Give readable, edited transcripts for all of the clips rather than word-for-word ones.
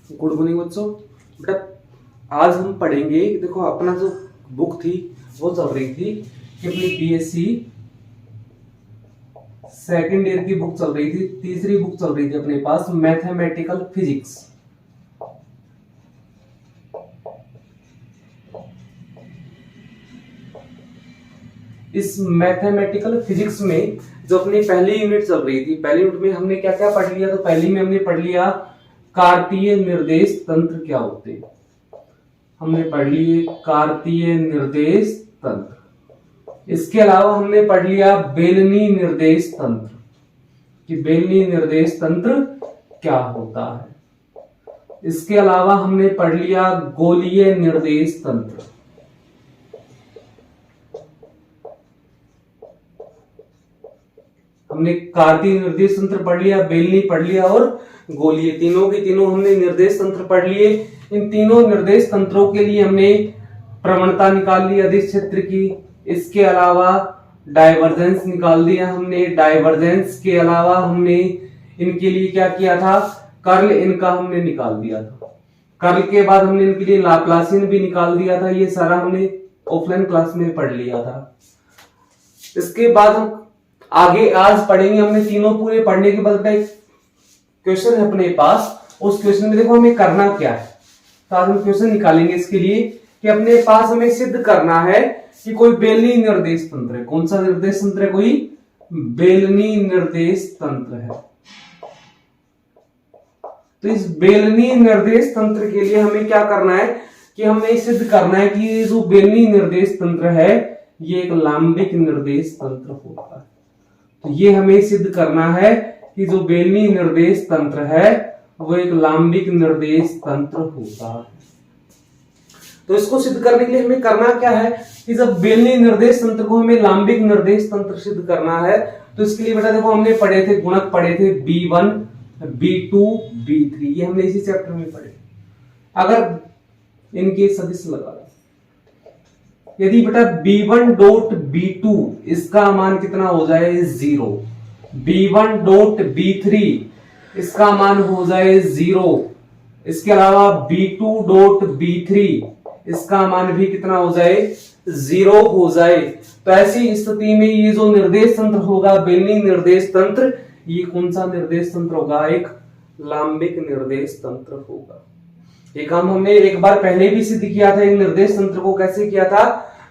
Good morning बच्चों। बेटा आज हम पढ़ेंगे, देखो अपना जो बुक थी वो चल रही थी कि अपनी बीएससी सेकेंड ईयर की बुक चल रही थी, तीसरी बुक चल रही थी अपने पास मैथमेटिकल फिजिक्स। इस मैथमेटिकल फिजिक्स में जो अपनी पहली यूनिट चल रही थी, पहली यूनिट में हमने क्या क्या पढ़ लिया? तो पहली में हमने पढ़ लिया कार्तीय निर्देश तंत्र क्या होते हैं। हमने पढ़ लिए कार्तीय निर्देश तंत्र। इसके अलावा हमने पढ़ लिया बेलनी निर्देश तंत्र कि बेलनी निर्देश तंत्र क्या होता है। इसके अलावा हमने पढ़ लिया गोलीय निर्देश तंत्र। हमने कार्तीय निर्देश तंत्र पढ़ लिया, बेलनी पढ़ लिया और गोलीय, तीनों के तीनों हमने निर्देश तंत्र पढ़ लिए। इन तीनों निर्देश तंत्रों के लिए हमने प्रवणता निकाल ली अदिश क्षेत्र की। इसके अलावा डाइवर्जेंस निकाल दिया हमने। डाइवर्जेंस के अलावा हमने इनके लिए क्या किया था? कर्ल इनका हमने निकाल दिया था। कर्ल के बाद हमने इनके लिए लाप्लासियन भी निकाल दिया था। ये सारा हमने ऑफलाइन क्लास में पढ़ लिया था। इसके बाद हम आगे आज पढ़ेंगे। हमने तीनों पूरे पढ़ने के बाद एक क्वेश्चन है अपने पास। उस क्वेश्चन में देखो हमें करना क्या है, तो आज हम क्वेश्चन निकालेंगे इसके लिए कि अपने पास हमें सिद्ध करना है कि कोई बेलनी निर्देश तंत्र है। कौन सा निर्देश तंत्र है? कोई बेलनी निर्देश तंत्र है। तो इस बेलनी निर्देश तंत्र के लिए हमें क्या करना है कि हमें सिद्ध करना है कि जो बेलनी निर्देश तंत्र है ये एक लांबिक निर्देश तंत्र होता है। तो ये हमें सिद्ध करना है कि जो बेलनी निर्देश तंत्र है वो एक लांबिक निर्देश तंत्र होता है। तो इसको सिद्ध करने के लिए हमें करना क्या है कि जब बेलनी निर्देश तंत्र को हमें लांबिक निर्देश तंत्र सिद्ध करना है तो इसके लिए बेटा देखो हमने पढ़े थे गुणक, पढ़े थे B1 B2 B3, ये हमने इसी चैप्टर में पढ़े। अगर इनके सदिश लगा यदि बेटा B1 डॉट B2 इसका मान कितना हो जाए 0, B1 डॉट B3 इसका मान हो जाए 0, इसके अलावा B2 डॉट B3 इसका मान भी कितना हो जाए 0 हो जाए, तो ऐसी स्थिति में ये जो निर्देश तंत्र होगा बेलनी निर्देश तंत्र, ये कौन सा निर्देश तंत्र होगा? एक लांबिक निर्देश तंत्र होगा। ये काम हमने एक बार पहले भी सिद्ध किया था। एक निर्देश तंत्र को कैसे किया था?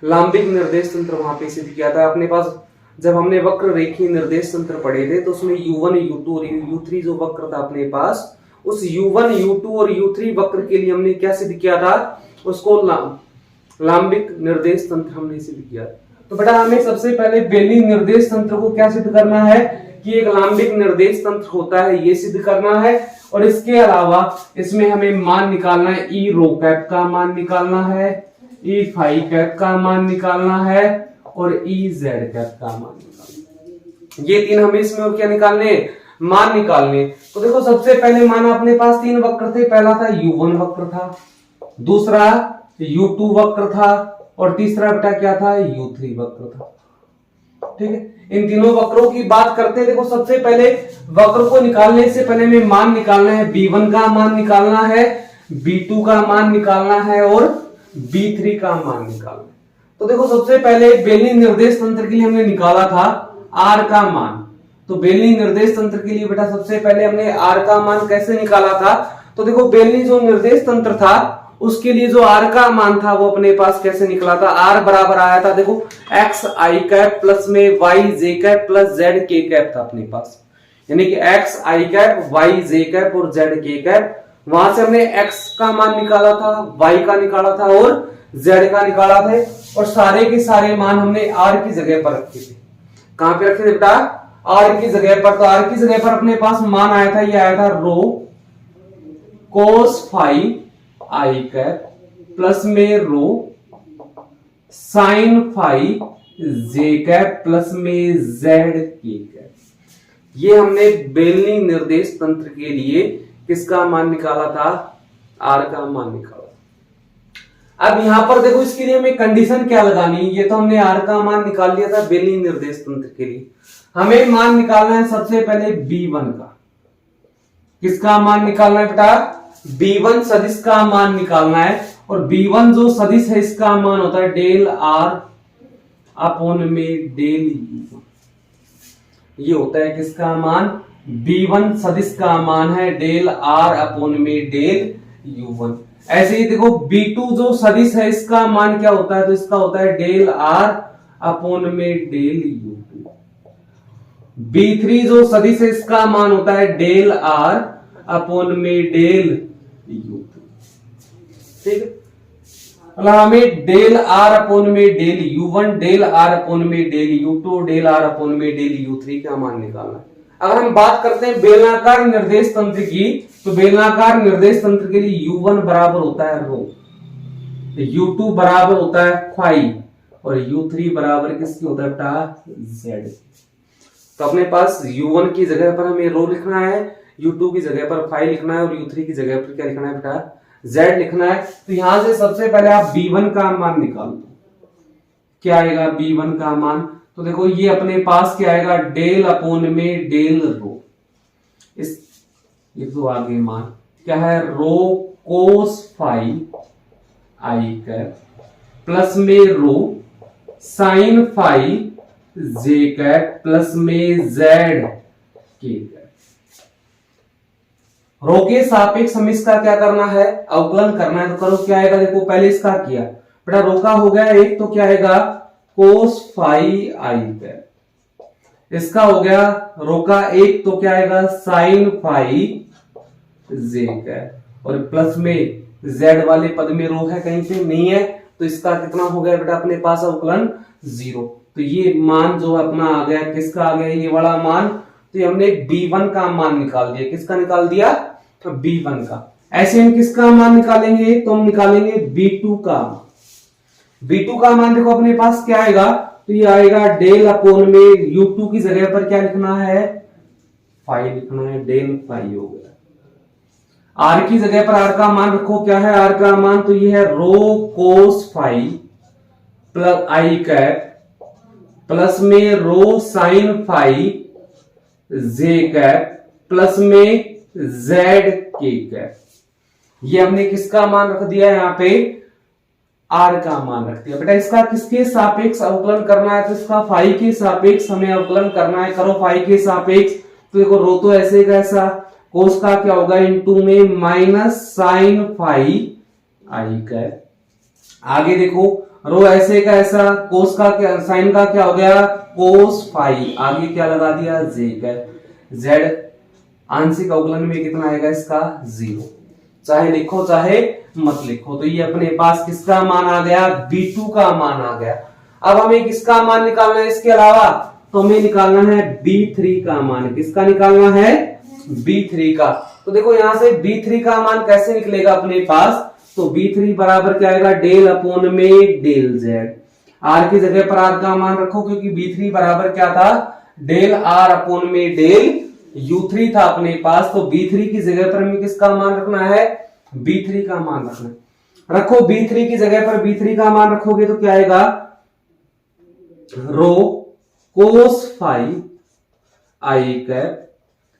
लांबिक निर्देश तंत्र वहां पे सिद्ध किया था। अपने पास जब हमने वक्र रेखीय निर्देश तंत्र पढ़े थे तो उसमें U1 U2 और U3 जो वक्र था अपने पास, उस U1 U2 और U3 वक्र के लिए हमने क्या सिद्ध किया था? उसको लांबिक निर्देश तंत्र हमने सिद्ध किया। तो बेटा हमें सबसे पहले बेलनी निर्देश तंत्र को क्या सिद्ध करना है कि एक लांबिक निर्देश तंत्र होता है, ये सिद्ध करना है। और इसके अलावा इसमें हमें मान निकालना है, ई रो कैप का मान निकालना है, ई फाई कैप का मान निकालना है और ई जेड कैप का मान निकालना है। ये तीन हमें इसमें और क्या निकालने? मान निकालने। तो देखो सबसे पहले मान अपने पास तीन वक्र थे। पहला था U1 वक्र था, दूसरा U2 वक्र था और तीसरा बेटा क्या था? U3 वक्र था। ठीक है, इन तीनों वक्रों की बात करते हैं। देखो सबसे पहले वक्र को निकालने से पहले हमें मान निकालना है। B1 का मान निकालना है, B2 का मान निकालना है और B3 का मान निकालना है। तो देखो सबसे पहले बेलनी निर्देश तंत्र के लिए हमने निकाला था R का मान। तो बेलनी निर्देश तंत्र के लिए बेटा सबसे पहले हमने R का मान कैसे निकाला था? तो देखो बेलनी जो निर्देश तंत्र था उसके लिए जो R का मान था वो अपने पास कैसे निकला था? R बराबर आया था देखो x i कैप प्लस में y j cap plus z k cap था अपने पास, यानी कि x i cap y j cap और z k कैप। वहां से हमने x का मान निकाला था, y का निकाला था और z का निकाला था और सारे के सारे मान हमने r की जगह पर रखे थे। कहां पे रखे थे बेटा? r की जगह पर। तो r की जगह पर अपने पास मान आया था, ये आया था रो कोस फाई आई कैप प्लस में रो साइन फाई जे कैप प्लस में जेड के कैप। ये हमने बेलनी निर्देश तंत्र के लिए किसका मान निकाला था? आर का मान निकाला। अब यहां पर देखो इसके लिए हमें कंडीशन क्या लगानी? ये तो हमने आर का मान निकाल लिया था बेलनी निर्देश तंत्र के लिए। हमें मान निकालना है सबसे पहले B1 का। किसका मान निकालना है बेटा? B1 सदिश का मान निकालना है, और B1 जो सदिश है इसका मान होता है डेल R अपॉन में डेल U1। ये होता है किसका मान? B1 सदिश का मान है डेल R अपॉन में डेल U1। ऐसे ही देखो B2 जो सदिश है इसका मान क्या होता है? तो इसका होता है डेल R अपॉन में डेल U2। B3 जो सदिश है इसका मान होता है डेल R अपॉन में डेल U2। ठीक है, मतलब हमें डेल R अपॉन में del U1, del R upon में del U2, del R upon में डेल U3 का मान निकालना है। अगर हम बात करते हैं बेलनाकार निर्देश तंत्र की, तो बेलनाकार निर्देश तंत्र के लिए U1 बराबर होता है रो, U2 बराबर होता है फाई, और U3 बराबर किसकी होता है बेटा? Z। तो अपने पास U1 की जगह पर हमें रो लिखना है, U2 की जगह पर फाई लिखना है, और U3 की जगह पर क्या लिखना है बेटा? Z लिखना है। तो यहां से सबसे पहले आप B1 का मान निकाल दो। क्या आएगा B1 का मान? तो देखो ये अपने पास क्या आएगा? डेल अपॉन में डेल रो। इस लिख दो आगे मान क्या है? रो कोस फाई आई कैप प्लस में रो साइन फाई जे कैप प्लस में जेड के कैप। रो के सापेक्ष हम इसका क्या करना है? अवकलन करना है। तो करो, क्या आएगा? देखो पहले इसका किया बेटा, रो का हो गया एक, तो क्या आएगा? कोस फाई आई कैप। इसका हो गया रो का एक, तो क्या आएगा? साइन फाई जे कैप, और प्लस में जेड वाले पद में रो है कहीं पे नहीं है, तो इसका कितना हो गया बेटा अपने पास? अवकलन 0। तो ये मान जो अपना आ गया, किसका आ गया? ये वाला मान। तो ये हमने B1 का मान निकाल दिया। किसका निकाल दिया? तो B1 का। ऐसे हम किसका मान निकालेंगे? तो हम निकालेंगे B2 का। B2 का मान देखो अपने पास क्या आएगा? तो ये आएगा डेल अपॉन में U2 की जगह पर क्या लिखना है? फाई लिखना है, डेल फाई हो गया। R की जगह पर R का मान रखो, क्या है R का मान? तो ये है रो कोस फाई प्लस आई कैप प्लस में रो साइन फाई जे कैप प्लस में जेड के कैप। ये हमने किसका मान रख दिया यहाँ पे? R का मान रख दिया बेटा। इसका किसके सापेक्ष अवकलन करना है? तो इसका फाई के सापेक्ष हमें अवकलन करना है। करो फाई के सापेक्ष। तो देखो रो तो ऐसे का ऐसा, कोस का क्या होगा? इनटू में माइनस साइन फाई आई कैप। आगे देखो रो ऐसे का ऐसा, कोस का क्या, साइन का क्या हो गया? Cos phi. आगे क्या लगा दिया? जे कैप। जेड आंशिक अवकलन में कितना आएगा इसका? 0। चाहे लिखो चाहे मत लिखो। तो ये अपने पास किसका मान आ गया? B2 का मान आ गया। अब हमें किसका मान निकालना है इसके अलावा? तो हमें निकालना है B3 का मान। किसका निकालना है? B3 का। तो देखो यहां से B3 का मान कैसे निकलेगा अपने पास? तो B3 बराबर क्या आएगा? डेल अपॉन में डेल जेड। R की जगह पर R का मान रखो, क्योंकि B3 बराबर क्या था? डेल R अपॉन में डेल U3 था अपने पास। तो B3 की जगह पर हमें किसका मान रखना है? B3 का मान रखना है। रखो B3 की जगह पर B3 का मान रखोगे तो क्या आएगा? रो कोस फाई आई कैप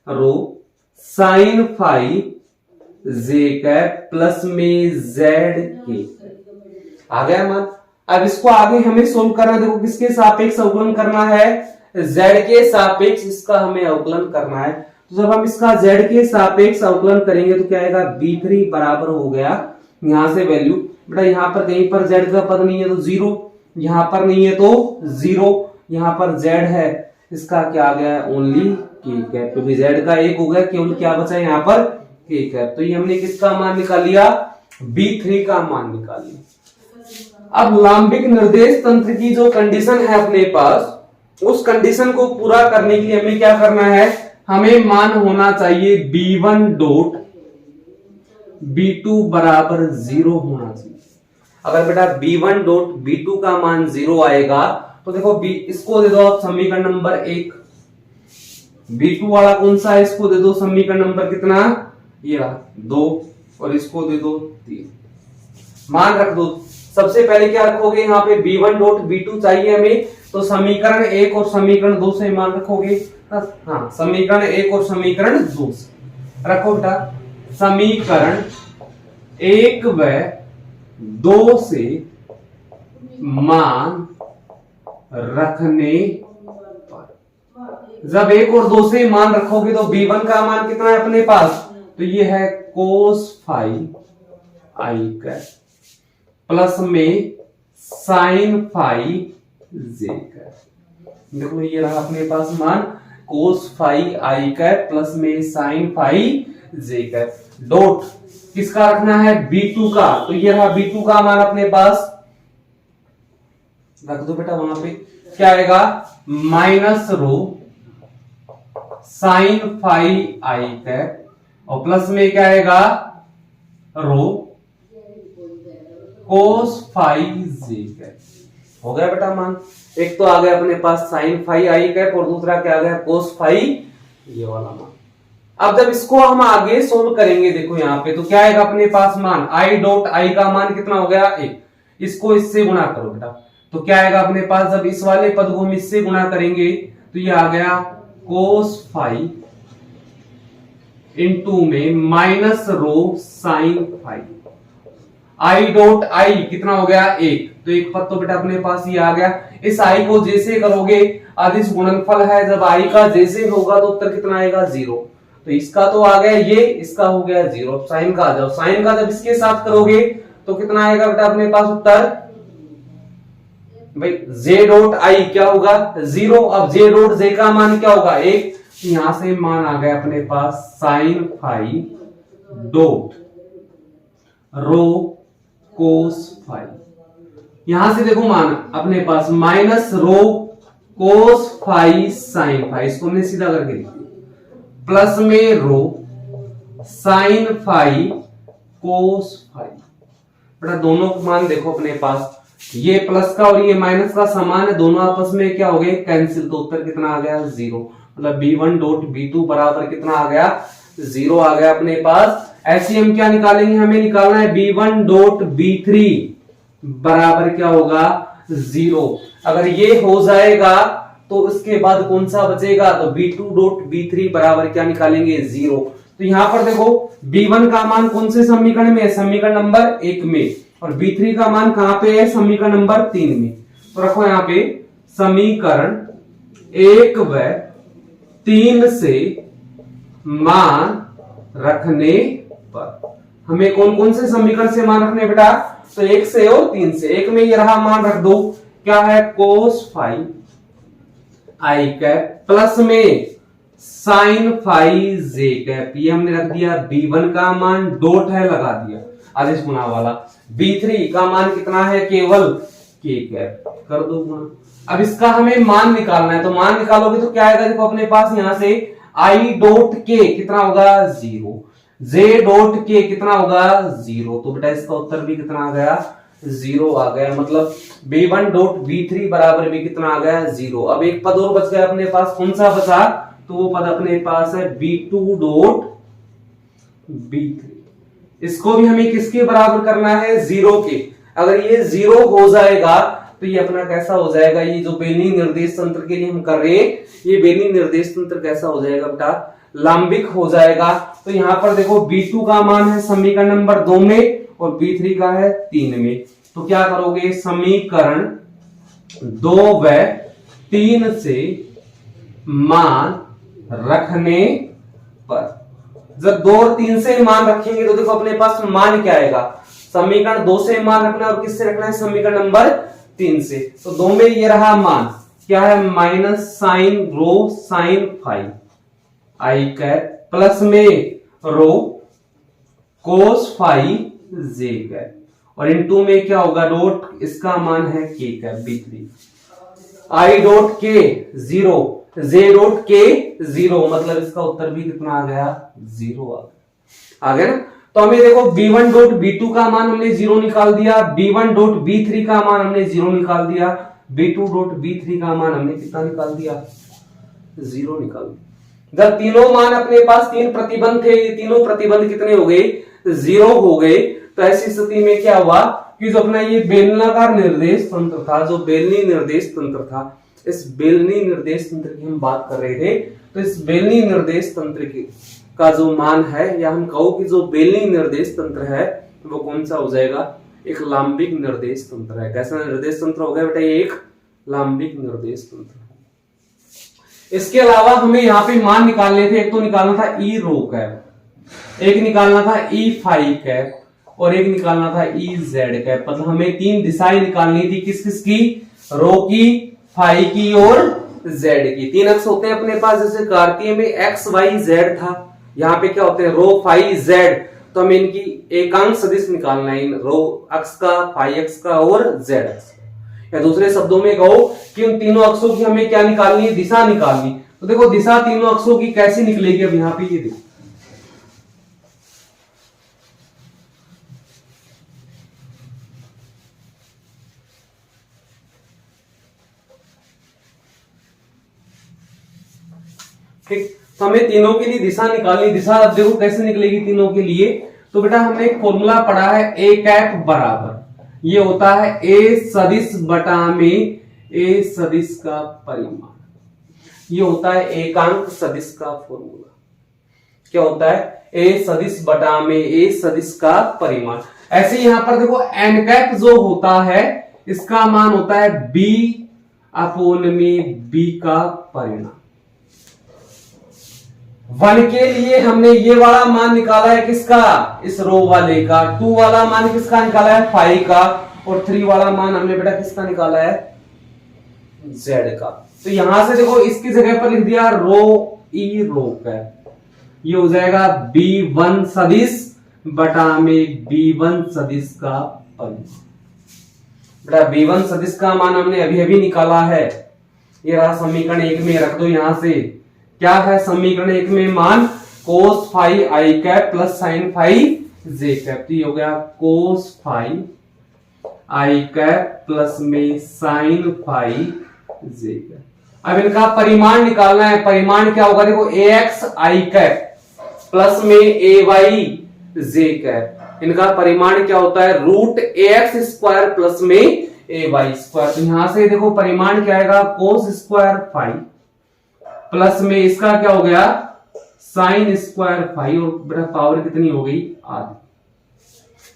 रो साइन फाई जे कैप प्लस में जेड के। आ गया मान। अब इसको आगे हमें सोल्व करना। देखो किसके सापेक्ष अवकलन करना है? z के सापेक्ष इसका हमें अवकलन करना है। तो जब हम इसका z के सापेक्ष अवकलन करेंगे तो क्या आएगा? B3 बराबर हो गया, यहां से वैल्यू बेटा, यहां पर कहीं पर z का पद नहीं है तो 0, यहां पर नहीं है तो 0, यहां पर z है, इसका क्या आ गया? Only k cap. क्योंकि z का 1 हो गया, केवल क्या बचा यहाँ पर? k cap. तो ये हमने किसका मान निकाल लिया? B3 का मान निकाल लिया। अब लांबिक निर्देश तंत्र की जो कंडीशन है अपने पास, उस कंडीशन को पूरा करने के लिए हमें क्या करना है? हमें मान होना चाहिए B1 डॉट B2 बराबर 0 होना चाहिए। अगर बेटा B1 डॉट B2 का मान 0 आएगा तो देखो इसको दे दो आप समीकरण नंबर 1। B2 वाला कौन सा है? इसको दे दो समीकरण नंबर कितना? ये रहा 2, और इसको दे दो 3। मान रख दो। सबसे पहले क्या रखोगे? यहाँ पे B1 डॉट B2 चाहिए हमें, तो समीकरण 1 और समीकरण 2 से मान रखोगे। हाँ, समीकरण 1 और समीकरण 2 से रखो बेटा। समीकरण 1 व 2 से मान रखने पर, जब 1 और 2 से मान रखोगे तो b1 का मान कितना है अपने पास, तो ये है cos फाई आई कैप प्लस में साइन फाई जे कैप। देखो ये रहा अपने पास मान cos फाई आई कैप प्लस में साइन फाई जे कैप। डॉट किसका रखना है, b2 का, तो ये रहा b2 का मान अपने पास, रख दो बेटा वहां पे। क्या आएगा, माइनस रो साइन फाई आई कैप और प्लस में क्या आएगा, रो कोस फाई जे कैप। हो गया बेटा मान, एक तो आ गया अपने पास साइन फाई आई कैप और दूसरा क्या आ गया, कोस फाई, ये वाला मान। अब जब इसको हम आगे सोल्व करेंगे, देखो यहाँ पे तो क्या आएगा अपने पास मान, आई डॉट आई का मान कितना हो गया 1, इसको इससे गुणा करो बेटा, तो क्या आएगा अपने पास, जब इस वाले पद को हम इससे गुणा करेंगे तो ये आ गया कोस फाई इंटू में minus rho sine phi. I dot i कितना हो गया 1, तो एक पद तो बेटा अपने पास ये आ गया। इस आई को जैसे करोगे अदिश गुणनफल है, जब आई का जैसे होगा तो उत्तर कितना आएगा 0। तो इसका तो आ गया ये, इसका हो गया 0। साइन का आ जाओ, साइन का जब इसके साथ करोगे तो कितना आएगा बेटा अपने पास उत्तर, भाई जे डॉट आई क्या होगा 0। अब जे डॉट जे का मान क्या होगा 1, यहां से मान आ गया अपने पास sine phi dot rho cos phi. यहां से देखो मान अपने पास minus rho cos phi sine phi, इसको हमने सीधा करके लिख दिया, प्लस में rho sine phi cos phi. बेटा दोनों मान देखो अपने पास, ये प्लस का और ये माइनस का समान है, दोनों आपस में क्या हो गए कैंसिल, तो उत्तर कितना आ गया 0। मतलब b1 डॉट b2 बराबर कितना आ गया 0 आ गया अपने पास। ऐसे हम क्या निकालेंगे, हमें निकालना है b1 डॉट b3 बराबर क्या होगा 0। अगर ये हो जाएगा तो उसके बाद कौन सा बचेगा, तो b2 डॉट b3 बराबर क्या निकालेंगे 0। तो यहां पर देखो b1 का मान कौन से समीकरण में है, समीकरण नंबर 1 में, और b3 का मान कहां पे है, समीकरण नंबर 3 में। तो रखो यहां पे समीकरण 1 व 3 से मान रखने पर, हमें कौन कौन से समीकरण से मान रखने बेटा, तो 1 से और 3 से। 1 में ये रहा मान रख दो, क्या है कोस फाई आई कैप प्लस में साइन फाई जे कैप, ये हमने रख दिया b1 का मान, डॉट है लगा दिया आदेश गुणा वाला। b3 का मान कितना है, केवल k कैप, कर दो गुणा। अब इसका हमें मान निकालना है, तो मान निकालोगे तो क्या आएगा, देखो अपने पास यहां से i डॉट k कितना होगा 0, j डॉट k कितना होगा 0, तो बेटा इसका उत्तर भी कितना आ गया 0 आ गया। मतलब b1 डॉट b3 बराबर भी कितना आ गया 0। अब एक पद और बच गया अपने पास, कौन सा बचा, तो वो पद अपने पास है b2 डॉट b3। इसको भी हमें किसके बराबर करना है 0 के। अगर ये 0 हो जाएगा तो ये अपना कैसा हो जाएगा, ये जो बेलनी निर्देश तंत्र के लिए हम कर रहे हैं, ये बेलनी निर्देश तंत्र कैसा हो जाएगा बेटा, लांबिक हो जाएगा। तो यहां पर देखो b2 का मान है समीकरण नंबर 2 में और b3 का है 3 में। तो क्या करोगे, समीकरण 2 व 3 से मान रखने पर, जब 2 और 3 से मान रखेंगे तो देखो अपने पास मान क्या आएगा, समीकरण 2 से मान रखना और किससे रखना है, समीकरण नंबर 3 से। तो 2 में ये रहा मान क्या है, minus sine rho sine phi आई कैप प्लस में रो कोस फाई जे कैप, और इनटू में क्या होगा डॉट, इसका मान है k cap b3, I dot के 0, जे डॉट के 0, मतलब इसका उत्तर भी कितना आ गया 0 आ गया ना। तो हमें देखो b1 डॉट b2 का मान हमने 0 निकाल दिया, b1 डॉट b3 का मान हमने 0 निकाल दिया, b2 डॉट b3 का मान हमने कितना निकाल दिया 0 निकाल दिया। जब तीनों मान अपने पास 3 प्रतिबंध थे, ये तीनों प्रतिबंध कितने हो गए 0 हो गए। तो ऐसी स्थिति में क्या हुआ कि जो अपना ये बेलनाकार निर्देश तंत्र था, जो बेलनी निर्देश तंत्र था, इस बेलनी निर्देश तंत्र की हम बात कर रहे थे, तो इस बेलनी निर्देश तंत्र की का जो मान है, या हम कहो कि जो बेलनी निर्देश तंत्र है वो कौन सा हो जाएगा, एक लांबिक निर्देश तंत्र है। कैसा निर्देश तंत्र हो गया बेटा, ये एक लांबिक निर्देश तंत्र। इसके अलावा हमें यहाँ पे मान निकालने थे, एक तो निकालना था ई रो कैप, एक निकालना था ई फाई कैप, और एक निकालना था ई जेड कैप। मतलब हमें 3 दिशाएं निकालनी थी, किस किस की, रो की, फाई की और जेड की। 3 अक्ष होते हैं अपने पास, जैसे कार्तीय में एक्स वाई जेड था, यहाँ पे क्या होते हैं, रो फाई जेड। तो हमें इनकी एकांक सदिश निकालना है, इन रो अक्ष का, फाई अक्ष का और जेड अक्ष का। या दूसरे शब्दों में कहो कि उन तीनों अक्षों की हमें क्या निकालनी है, दिशा निकालनी। तो देखो दिशा तीनों अक्षों की कैसे निकलेगी, अब यहाँ पे ये देखो, ठीक। तो हमें तीनों के लिए दिशा निकालनी। दिशा अब देखो कैसे निकलेगी तीनों के लिए। तो बेटा हमने एक फॉर्मूला पढ़ा है, ए कैप बराबर, ये होता है ए सदिश बटा में ए सदिश का परिमाण, ये होता है एकांक सदिश का फॉर्मूला। क्या होता है, ए सदिश बटा में ए सदिश का परिमाण। ऐसे यहां पर देखो एन कैप जो होता है इसका मान होता है बी अपोन में बी का परिमाण। 1 के लिए हमने ये वाला मान निकाला है किसका, इस रो वाले का। 2 वाला मान किसका निकाला है, 5 का। और 3 वाला मान हमने बेटा किसका निकाला है, जेड का। तो यहां से देखो इसकी जगह पर लिख दिया रो ई रो कैप, ये हो जाएगा B1 सदिश बटा में B1 सदिश का परिमाण। बेटा B1 सदिश का मान हमने अभी अभी निकाला है, ये रहा समीकरण 1 में, रख दो यहां से। क्या है समीकरण 1 में मान, कोस फाई आई कैप प्लस साइन फाई जे कैप। तो ये हो गया कोस फाई आई कैप प्लस में साइन फाई जे कैप। अब इनका परिमाण निकालना है। परिमाण क्या होगा, देखो ए एक्स आई कैप प्लस में ए वाई जे कैप। इनका परिमाण क्या होता है, रूट ए एक्स स्क्वायर प्लस में ए वाई स्क्वायर। तो यहां से देखो परिमाण क्या आएगा, कोस स्क्वायर फाई प्लस में इसका क्या हो गया, साइन स्क्वायर फाई, और बेटा पावर कितनी हो गई, आधी,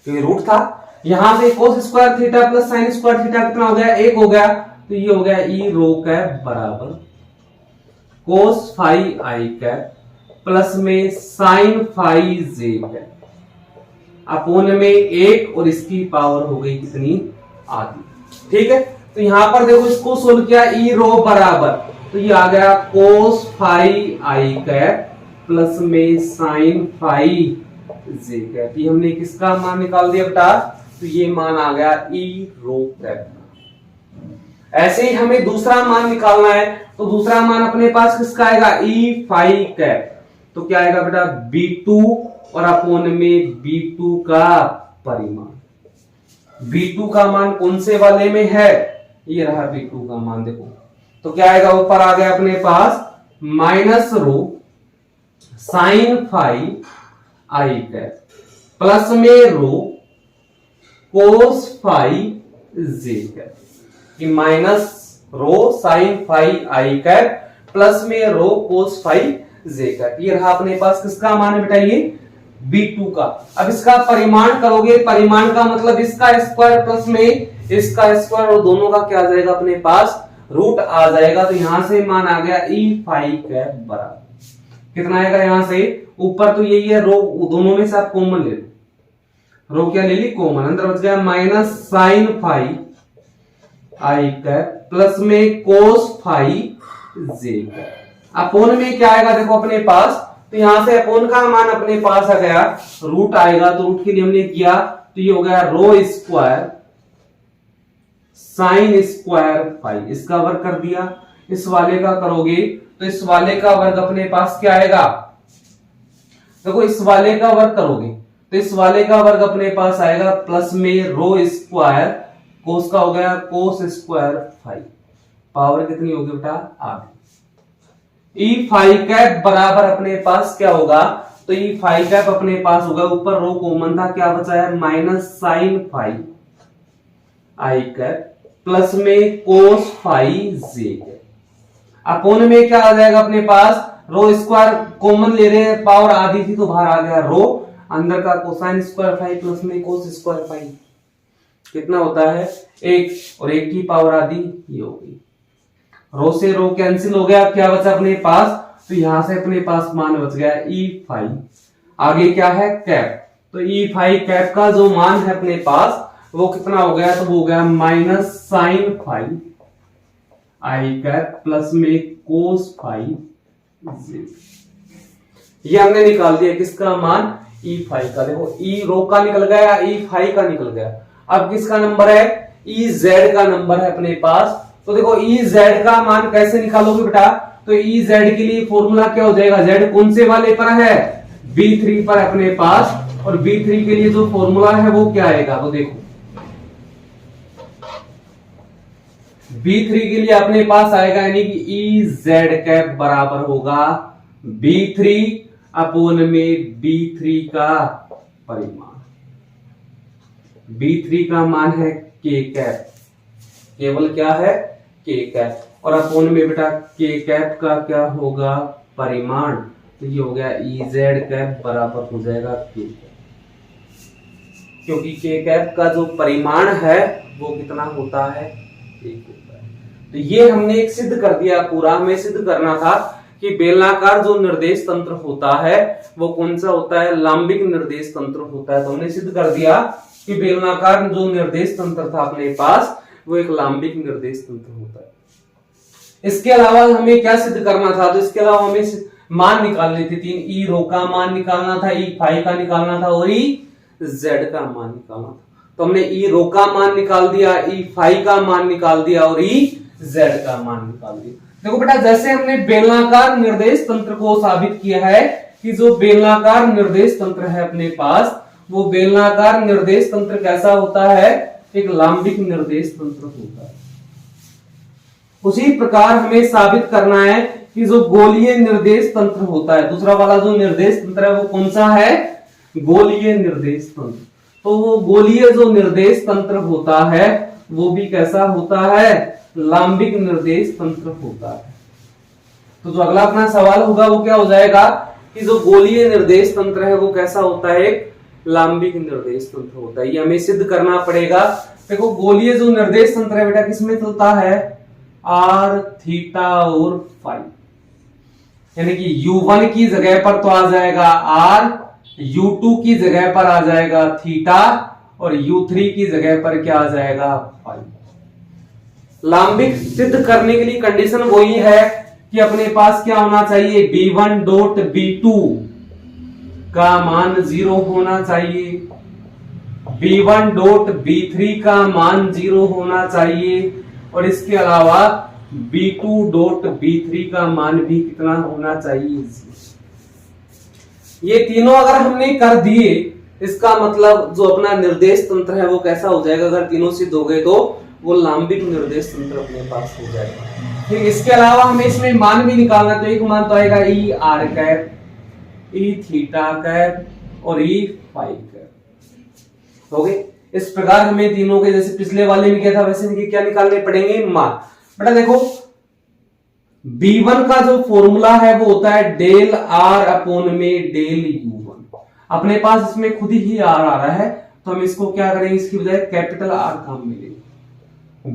क्योंकि रूट था। यहां से cos square theta plus sign square theta कितना हो गया, 1 हो गया। तो ये हो गया ई रो कैप बराबर कोस फाई आई कैप प्लस में साइन फाई जे कैप अपोन में 1, और इसकी पावर हो गई कितनी, आधी। ठीक है, तो यहां पर देखो इसको सोल्व किया, ई रो बराबर, तो ये आ गया कोस फाई आई कैप प्लस में साइन फाई जे कैप। ये हमने किसका मान निकाल दिया बेटा, तो ये मान आ गया ई रो कैप। ऐसे ही हमें दूसरा मान निकालना है, तो दूसरा मान अपने पास किसका आएगा, ई फाई कैप। तो क्या आएगा बेटा, B2 और अपोन में B2 का परिमाण। B2 का मान कौन से वाले में है, ये रहा B2 का मान। देखो तो क्या आएगा, ऊपर आ गया अपने पास माइनस रो साइन फाई आई कैप प्लस में रो कोस फाई जे कैप, कि माइनस रो साइन फाई आई कैप प्लस में रो कोस फाई जे कैप। ये रहा अपने पास किसका मान है बेटा, ये B2 का। अब इसका परिमाण करोगे, परिमाण का मतलब इसका स्क्वायर प्लस में इसका स्क्वायर, और दोनों का क्या आ जाएगा अपने पास, रूट आ जाएगा। तो यहां से मान आ गया ई फाई कैप बराबर कितना आएगा, यहां से ऊपर तो यही है रो, दोनों में से आप कॉमन ले लो, रो क्या ले ली, कॉमन, अंदर बच गया माइनस साइन फाई आई कैप प्लस में कोस फाई जे कैप अपोन में क्या आएगा, देखो अपने पास, तो यहां से अपोन का मान अपने पास आ गया, रूट आएगा, तो रूट के लिए हमने किया, तो ये हो गया रो स्क्वायर साइन स्क्वायर फाई, इसका वर्ग कर दिया। इस वाले का करोगे तो इस वाले का वर्ग अपने पास क्या आएगा, देखो इस वाले का वर्ग करोगे तो इस वाले का वर्ग अपने पास आएगा प्लस में रो स्क्वायर कोस का हो गया कोस स्क्वायर फाई, पावर कितनी होगी बेटा, आधी। ई फाई कैप बराबर अपने पास क्या होगा, तो ई फाई कैप अपने पास होगा, ऊपर रो कॉमन था, क्या बचा है माइनस साइन फाई आई कैप प्लस में कोस फाई जे कैप अपोन में क्या आ जाएगा अपने पास रो स्क्वायर कॉमन ले रहे हैं, पावर आधी थी तो बाहर आ गया रो, अंदर का कोसाइन स्क्वायर फाई प्लस में कोस स्क्वायर फाई कितना होता है 1, और 1 की पावर आधी ये हो गई। रो से रो कैंसिल हो गया, क्या बचा अपने पास, तो यहां से अपने पास मान बच गया ई फाई। आगे क्या है कैप, तो ई फाई कैप का जो मान है अपने पास वो कितना हो गया, तो वो हो गया माइनस साइन फाई आई कैप प्लस में कोस फाई जेड। ये हमने निकाल दिया किसका मान, ई फाई का। देखो ई रो का निकल गया, ई फाई का निकल गया। अब किसका नंबर है, ई जेड का नंबर है अपने पास। तो देखो ई जेड का मान कैसे निकालोगे बेटा, तो ई जेड के लिए फॉर्मूला क्या हो जाएगा, जेड कौन से वाले पर है, B3 पर अपने पास, और B3 के लिए जो फॉर्मूला है वो क्या आएगा, तो देखो B3 के लिए अपने पास आएगा यानी कि ई जेड कैप बराबर होगा B3 अपोन में B3 का परिमाण। B3 का मान है K कैप, केवल क्या है K कैप, और अपोन में बेटा K कैप का क्या होगा परिमाण, तो ये हो गया ई जेड कैप बराबर हो जाएगा K कैप, क्योंकि K कैप का जो परिमाण है वो कितना होता है 1 होता है। तो ये हमने एक सिद्ध कर दिया, पूरा हमें सिद्ध करना था कि बेलनाकार जो निर्देश तंत्र होता है वो कौन सा होता है, लांबिक निर्देश तंत्र होता है। तो हमने सिद्ध कर दिया कि बेलनाकार जो निर्देश तंत्र था अपने पास वो एक लांबिक निर्देश तंत्र होता है। इसके अलावा हमें क्या सिद्ध करना था, तो इसके अलावा हमें मान निकालने थे 3, ई रो का मान निकालना था, ई फाई का निकालना था, और ई जेड का मान निकालना था। तो हमने ई रो का मान निकाल दिया, ई फाई का मान निकाल दिया, और ई जेड का मान निकाल दिया। देखो बेटा जैसे हमने बेलनाकार निर्देश तंत्र को साबित किया है कि जो बेलनाकार निर्देश तंत्र है अपने पास वो बेलनाकार निर्देश तंत्र कैसा होता है, एक लांबिक निर्देश तंत्र होता है। उसी प्रकार हमें साबित करना है कि जो गोलीय निर्देश तंत्र होता है, दूसरा वाला जो निर्देश तंत्र है वो कौन सा है, गोलीय निर्देश तंत्र। तो वो गोलीय जो निर्देश तंत्र होता है वो भी कैसा होता है, लांबिक निर्देश तंत्र होता है। तो जो अगला अपना सवाल होगा वो क्या हो जाएगा कि जो गोलीय निर्देश तंत्र है वो कैसा होता है, एक लांबिक निर्देश तंत्र होता है। ये हमें सिद्ध करना पड़ेगा। देखो गोलीय जो निर्देश तंत्र है बेटा किसमें चलता है, आर थीटा और फाई, यानी कि U1 की जगह पर तो आ जाएगा आर, U2 की जगह पर आ जाएगा थीटा, और U3 की जगह पर क्या आ जाएगा फाई। लांबिक सिद्ध करने के लिए कंडीशन वही है कि अपने पास क्या होना चाहिए, B1 डॉट B2 का मान 0 होना चाहिए, B1 डॉट B3 का मान 0 होना चाहिए, और इसके अलावा B2 डॉट B3 का मान भी कितना होना चाहिए। ये तीनों अगर हमने कर दिए इसका मतलब जो अपना निर्देश तंत्र है वो कैसा हो जाएगा, अगर तीनों सिद्ध हो गए तो वो लांबिक निर्देश तंत्र अपने पास हो जाएगा। फिर इसके अलावा हमें इसमें मान भी निकालना, तो एक मान तो आएगा E R cap, E theta cap और ई फाई कैप। हो गए। इस प्रकार हमें तीनों के जैसे पिछले वाले में किया था वैसे इनके क्या निकालने पड़ेंगे, मान। बेटा देखो B1 का जो फॉर्मूला है वो होता है डेल आर अपोन में डेल U1। अपने पास इसमें खुद ही आर आ रहा है तो हम इसको क्या करेंगे, इसकी बजाय कैपिटल आर काम में लेंगे।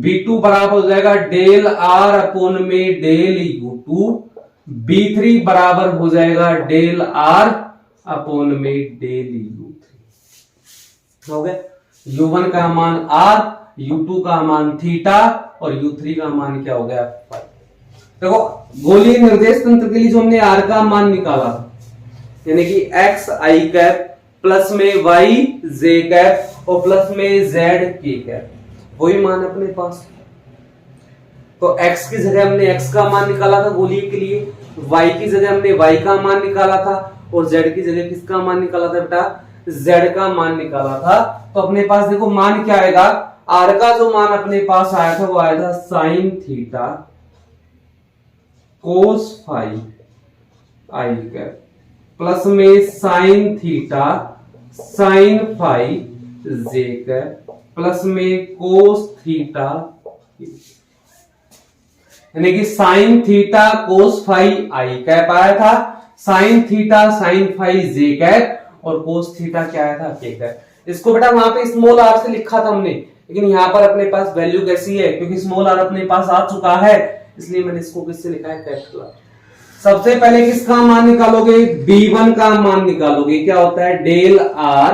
B2 बराबर हो जाएगा डेल आर अपोन में डेल U2, B3 बराबर हो जाएगा डेल आर अपोन में डेल U3। हो गया। U1 का मान R, U2 का मान थीटा और U3 का मान क्या हो गया फाई। देखो गोलीय निर्देश तंत्र के लिए जो हमने R का मान निकाला यानी कि x i कैप प्लस में y j कैप और प्लस में z k कैप, वही मान अपने पास। तो x की जगह हमने x का मान निकाला था गोलीय के लिए, y की जगह हमने y का मान निकाला था और z की जगह किसका मान निकाला था बेटा, z का मान निकाला था। तो अपने पास देखो मान क्या आएगा, r का जो मान अपने पास आया था वो आया था साइन थीटा कोस फाई आई कैप प्लस में साइन थीटा साइन फाई जे कैप प्लस में कोस थीटा। यानी कि साइन थीटा कोस फाई आई कैप आया था, साइन थीटा साइन फाई जे कैप और कोस थीटा क्या आया था के कैप। इसको बेटा वहां पे स्मॉल आर से लिखा था हमने, लेकिन यहां पर अपने पास वैल्यू कैसी है, क्योंकि स्मॉल आर अपने पास आ चुका है, इसलिए मैंने इसको किससे लिखा है कैपिटल आर। सबसे पहले किसका मान निकालोगे, B1 का मान निकालोगे। क्या होता है, डेल आर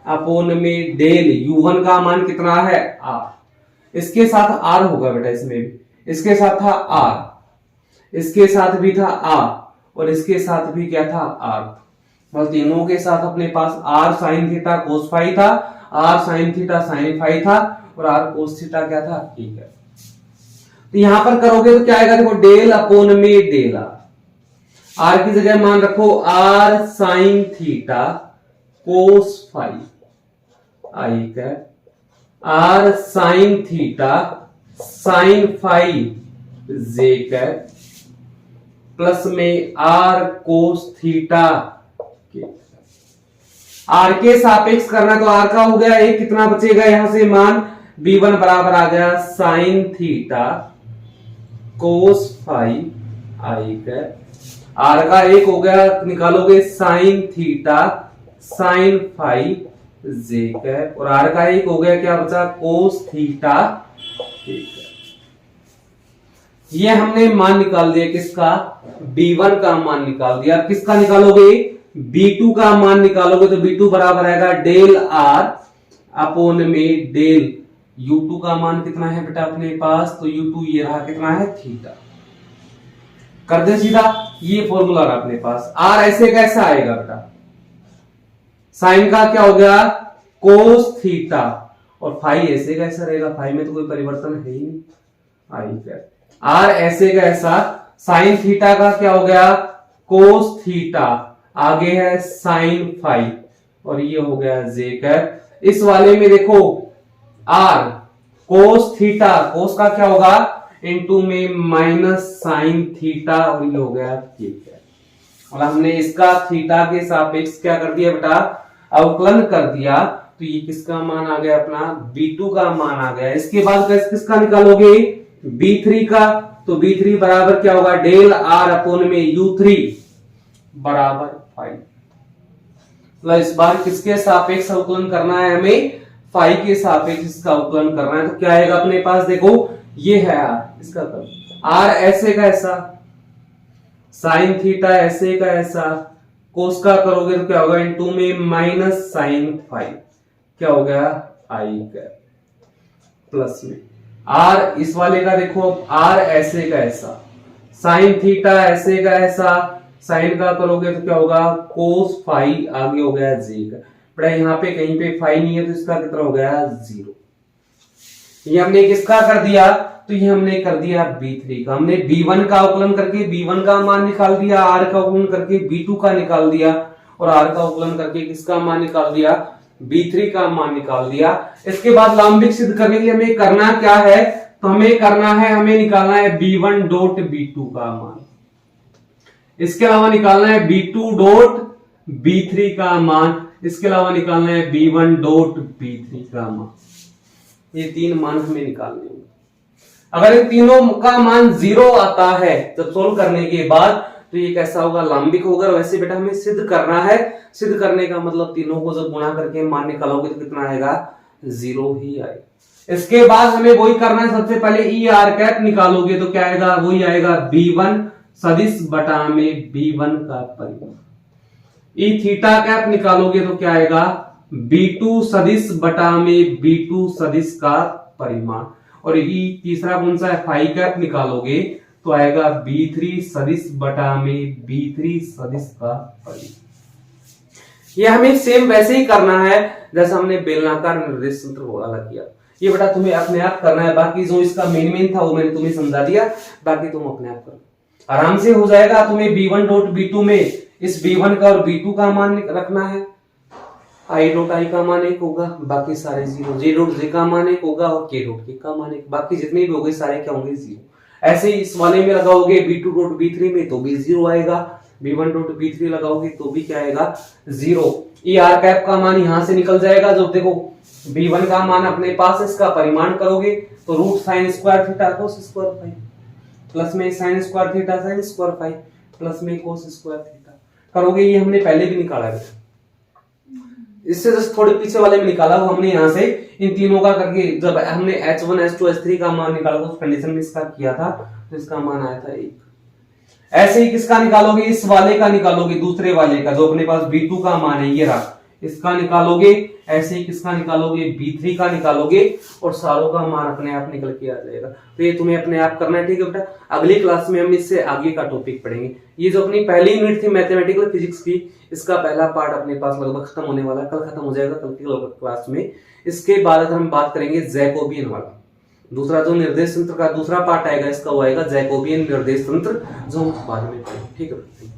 अपोन में डेल U1 का मान कितना है आर। इसके साथ आर होगा बेटा, इसमें भी इसके साथ था आर, इसके साथ भी था आर और इसके साथ भी क्या था आर। बस तीनों के साथ अपने पास R sine theta cos phi था, R sine theta sine phi था और आर कोस थीटा क्या था, ठीक है। तो यहां पर करोगे तो क्या आएगा, देखो डेल अपोन में डेल आर की जगह मान रखो r sine theta cos phi आई cap, r sine theta sine phi जे कैप प्लस में r cos theta k. R के सापेक्ष करना तो आर का हो गया एक, कितना बचेगा यहां से मान, B1 बराबर आ गया साइन थीटा कोस फाई आई कैप, आर का एक हो गया, निकालोगे साइन थीटा साइन फाई जे कैप और आर का एक हो गया, क्या बचा, कोस थीटा। ये हमने मान निकाल दिया किसका, B1 का मान निकाल दिया। अब किसका निकालोगे, B2 का मान निकालोगे तो B2 बराबर आएगा डेल आर अपोन में डेल U2 का मान कितना है बेटा अपने पास, तो U2 ये रहा कितना है थीटा। कर दे सीधा, ये फॉर्मूला रहा अपने पास। आर ऐसे कैसा आएगा बेटा, साइन का क्या हो गया कोस थीटा और फाई ऐसे कैसा रहेगा, फाई में तो कोई परिवर्तन है ही नहीं, आई कैप। आर ऐसे का ऐसा, साइन थीटा का क्या हो गया कोस थीटा, आगे है साइन फाई और ये हो गया जे कैप। इस वाले में देखो आर कोस थीटा, कोस का क्या होगा इनटू में माइनस साइन थीटा और ये हो गया के कैप। और हमने इसका थीटा के सापेक्ष क्या कर दिया बेटा, अवकलन कर दिया, तो ये किसका मान आ गया अपना B2 का मान आ गया। इसके बाद किसका निकालोगे B3 का, तो B3 बराबर क्या होगा डेल आर अपोन में U3 बराबर 5। मतलब इस बार किसके सापेक्ष अवकलन करना है हमें, फाई के सापेक्ष इसका अवकलन करना है। तो क्या आएगा अपने पास, देखो ये है आर, इसका कर आर ऐसे का ऐसा, साइन थीटा ऐसे का ऐसा, कोस का करोगे तो क्या होगा इनटू में माइनस साइन फाइव, क्या हो गया आई कैप, प्लस में आर इस वाले का देखो आर ऐसे का ऐसा, साइन थीटा ऐसे का ऐसा, साइन का करोगे तो क्या होगा कोस फाई, आगे हो गया जी का। बड़ा यहाँ पे कहीं पे फाई नहीं है तो इसका कितना हो गया 0। ये हमने किसका कर दिया, तो ये हमने कर दिया B3 का। हमने B1 का अवकलन करके B1 का मान निकाल दिया, R का अवकलन करके B2 का निकाल दिया और R का अवकलन करके किसका मान निकाल दिया B3 का मान निकाल दिया। इसके बाद लंबिक सिद्ध करने के लिए हमें करना क्या है, तो हमें करना है, हमें निकालना है B1 डॉट B2 का मान, इसके अलावा निकालना है B2 डॉट B3 का मान, इसके अलावा निकालना है B1 डॉट B3 का मान। ये तीन मान हमें निकालने होंगे। अगर इन तीनों का मान 0 आता है जब सोल्व करने के बाद, तो ये कैसा होगा लंबिक होगा। वैसे बेटा हमें सिद्ध करना है, सिद्ध करने का मतलब तीनों को जब गुणा करके मान निकालोगे तो कितना आएगा 0 ही आएगा। इसके बाद हमें वही करना है, सबसे पहले ई आर कैप निकालोगे तो क्या आएगा, वही आएगा B1 सदिश बटा में B1 का परिमाण। ई थीटा कैप निकालोगे तो क्या आएगा B2 सदिश बटा में B2 सदिश का परिमाण। और ई तीसरा कौन सा है फाई कैप निकालोगे तो आएगा B3 सदिश बटा में B3 सदिश का परिमाण। ये हमें सेम वैसे ही करना है जैसा हमने बेलनाकार निर्देश तंत्र वाला किया। ये बेटा तुम्हें अपने आप करना है, बाकी जो इसका मेन था वो मैंने तुम्हें समझा दिया, बाकी तुम अपने आप करो, आराम से हो जाएगा। तुम्हें B1 डॉट B2 में इस B1 का और B2 का मान रखना है, आई डॉट आई का मान 1 होगा, बाकी सारे 0, जे डॉट जे का मान 1 होगा और के डॉट के का मान 1, बाकी जितने भी होंगे सारे क्या होंगे 0। ऐसे ही इस वाले में लगाओगे B2 डॉट B3 में तो भी 0 आएगा, B1 डॉट B3 लगाओगे तो भी क्या आएगा 0। ई आर कैप का मान यहां से निकल जाएगा। जब देखो B1 का मान अपने पास इसका परिमाण करोगे तो root sine square theta cos square phi, plus में sine square theta sine square phi plus में कोस स्क्वायर थीटा करोगे। ये हमने पहले भी निकाला है, इससे जस्ट थोड़े पीछे वाले में निकाला वो हमने यहाँ से इन तीनों का करके जब हमने h1 h2 h3 का मान निकाला था उस कंडीशन में इसका किया था तो इसका मान आया था 1। ऐसे ही किसका निकालोगे, इस वाले का निकालोगे, दूसरे वाले का जो अपने पास B2 का मान है ये रहा, इसका निकालोगे। ऐसे ही किसका निकालोगे, B3 का निकालोगे और सारों का मान अपने आप निकल के आ जाएगा। तो ये तुम्हें अपने आप करना है, ठीक है बेटा। अगली क्लास में हम इससे आगे का टॉपिक पढ़ेंगे। ये जो अपनी पहली यूनिट थी मैथमेटिकल फिजिक्स की, इसका पहला पार्ट अपने पास लगभग खत्म होने वाला, कल खत्म हो जाएगा, कल की क्लास में। इसके बाद हम बात करेंगे जैकोबियन वाला, दूसरा जो निर्देश तंत्र का दूसरा पार्ट आएगा इसका वो आएगा जैकोबियन निर्देश तंत्र, जो हम बाद में पढ़ेंगे, ठीक है।